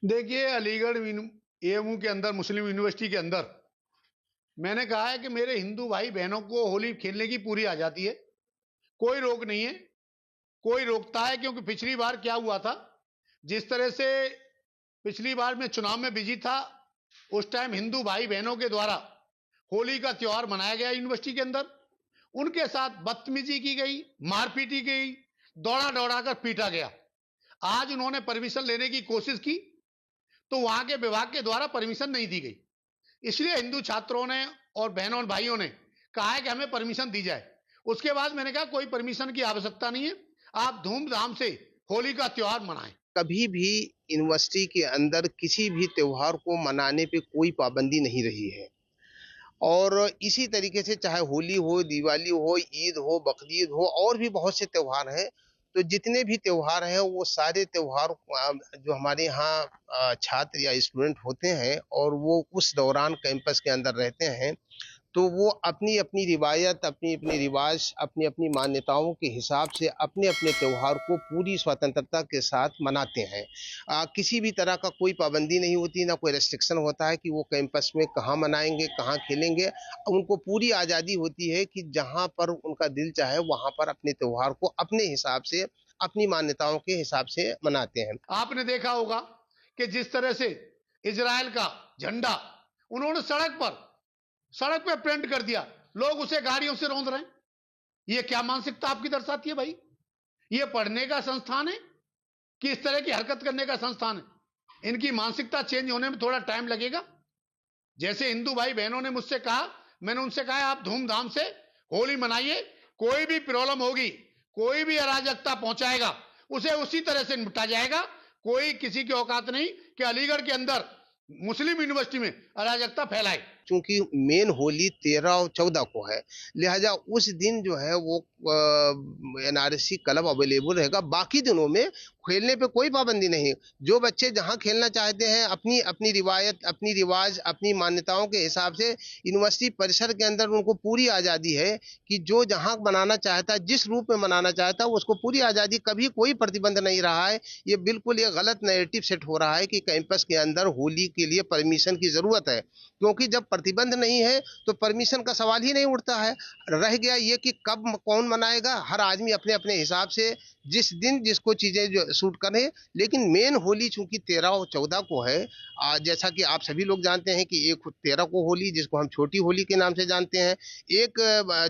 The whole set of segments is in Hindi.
देखिए, अलीगढ़ एएमयू के अंदर, मुस्लिम यूनिवर्सिटी के अंदर, मैंने कहा है कि मेरे हिंदू भाई बहनों को होली खेलने की पूरी आजादी है। कोई रोक नहीं है, कोई रोकता है, क्योंकि पिछली बार क्या हुआ था, जिस तरह से पिछली बार मैं चुनाव में बिजी था, उस टाइम हिंदू भाई बहनों के द्वारा होली का त्योहार मनाया गया यूनिवर्सिटी के अंदर। उनके साथ बदतमीजी की गई, मारपीटी की गई, दौड़ा दौड़ा कर पीटा गया। आज उन्होंने परमिशन लेने की कोशिश की तो वहां के विभाग के द्वारा परमिशन नहीं दी गई। इसलिए हिंदू छात्रों ने और बहनों और भाइयों ने कहा है कि हमें परमिशन दी जाए। उसके बाद मैंने कहा कोई परमिशन की आवश्यकता नहीं है, आप धूमधाम से होली का त्योहार मनाएं। कभी भी यूनिवर्सिटी के अंदर किसी भी त्योहार को मनाने पे कोई पाबंदी नहीं रही है और इसी तरीके से चाहे होली हो, दिवाली हो, ईद हो, बकरीद हो और भी बहुत से त्योहार हैं। तो जितने भी त्योहार हैं वो सारे त्योहार जो हमारे यहाँ छात्र या स्टूडेंट होते हैं और वो उस दौरान कैंपस के अंदर रहते हैं, तो वो अपनी अपनी रिवायत, अपनी अपनी रिवाज, अपनी अपनी मान्यताओं के हिसाब से अपने अपने त्योहार को पूरी स्वतंत्रता के साथ मनाते हैं। किसी भी तरह का कोई पाबंदी नहीं होती, ना कोई रेस्ट्रिक्शन होता है कि वो कैंपस में कहाँ मनाएंगे, कहाँ खेलेंगे। उनको पूरी आज़ादी होती है कि जहाँ पर उनका दिल चाहे वहाँ पर अपने त्योहार को अपने हिसाब से, अपनी मान्यताओं के हिसाब से मनाते हैं। आपने देखा होगा कि जिस तरह से इजराइल का झंडा उन्होंने सड़क पे पेंट कर दिया, लोग उसे गाड़ियों से रौंद रहे हैं। ये क्या मानसिकता आपकी दर्शाती है भाई? ये पढ़ने का संस्थान है कि इस तरह की हरकत करने का संस्थान है? इनकी मानसिकता चेंज होने में थोड़ा टाइम लगेगा। जैसे हिंदू भाई बहनों ने मुझसे कहा, मैंने उनसे कहा आप धूमधाम से होली मनाइए, कोई भी प्रॉब्लम होगी, कोई भी अराजकता पहुंचाएगा, उसे उसी तरह से निपटा जाएगा। कोई किसी की औकात नहीं कि अलीगढ़ के अंदर मुस्लिम यूनिवर्सिटी में अराजकता फैलाए। चूंकि मेन होली 13 और 14 को है, लिहाजा उस दिन जो है वो एनआरसी क्लब अवेलेबल रहेगा। बाकी दिनों में खेलने पे कोई पाबंदी नहीं। जो बच्चे जहां खेलना चाहते हैं, अपनी अपनी रिवायत, अपनी रिवाज, अपनी मान्यताओं के हिसाब से यूनिवर्सिटी परिसर के अंदर उनको पूरी आज़ादी है कि जो जहां मनाना चाहता है, जिस रूप में मनाना चाहता है, उसको पूरी आज़ादी। कभी कोई प्रतिबंध नहीं रहा है। ये बिल्कुल ये गलत नैरेटिव सेट हो रहा है कि कैंपस के अंदर होली के लिए परमिशन की जरूरत है, क्योंकि जब प्रतिबंध नहीं है तो परमिशन का सवाल ही नहीं उठता है। रह गया ये कि कब कौन मनाएगा, हर आदमी अपने अपने हिसाब से जिस दिन जिसको चीजें जो सूट करे। लेकिन मेन होली चूंकि 13 और 14 को है, जैसा कि आप सभी लोग जानते हैं कि एक 13 को होली जिसको हम छोटी होली के नाम से जानते हैं, एक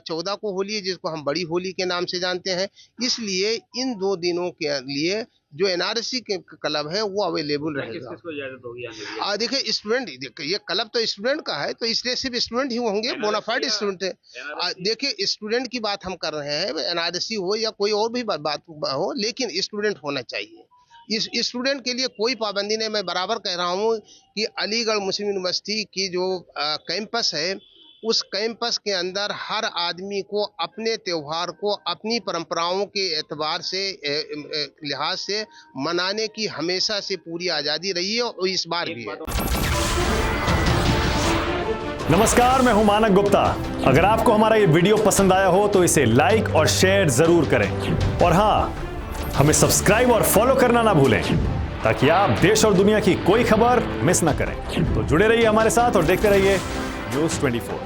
14 को होली जिसको हम बड़ी होली के नाम से जानते हैं। इसलिए इन 2 दिनों के लिए जो एनआरसी के क्लब है वो अवेलेबल रहेगा। किसको इजाजत होगी आने की? देखिए स्टूडेंट, ये क्लब तो स्टूडेंट का है, तो इसलिए सिर्फ स्टूडेंट ही होंगे, बोनाफाइड स्टूडेंट है। देखिए स्टूडेंट की बात हम कर रहे हैं, एनआरसी हो या कोई और भी बात हो, लेकिन स्टूडेंट होना चाहिए। इस स्टूडेंट के लिए कोई पाबंदी नहीं। मैं बराबर कह रहा हूँ कि अलीगढ़ मुस्लिम यूनिवर्सिटी की जो कैंपस है, उस कैंपस के अंदर हर आदमी को अपने त्योहार को अपनी परंपराओं के एतबार से, लिहाज से मनाने की हमेशा से पूरी आज़ादी रही है और इस बार भी है। नमस्कार, मैं हूं मानक गुप्ता। अगर आपको हमारा ये वीडियो पसंद आया हो तो इसे लाइक और शेयर जरूर करें, और हाँ, हमें सब्सक्राइब और फॉलो करना ना भूलें ताकि आप देश और दुनिया की कोई खबर मिस ना करें। तो जुड़े रहिए हमारे साथ और देखते रहिए न्यूज़ 24।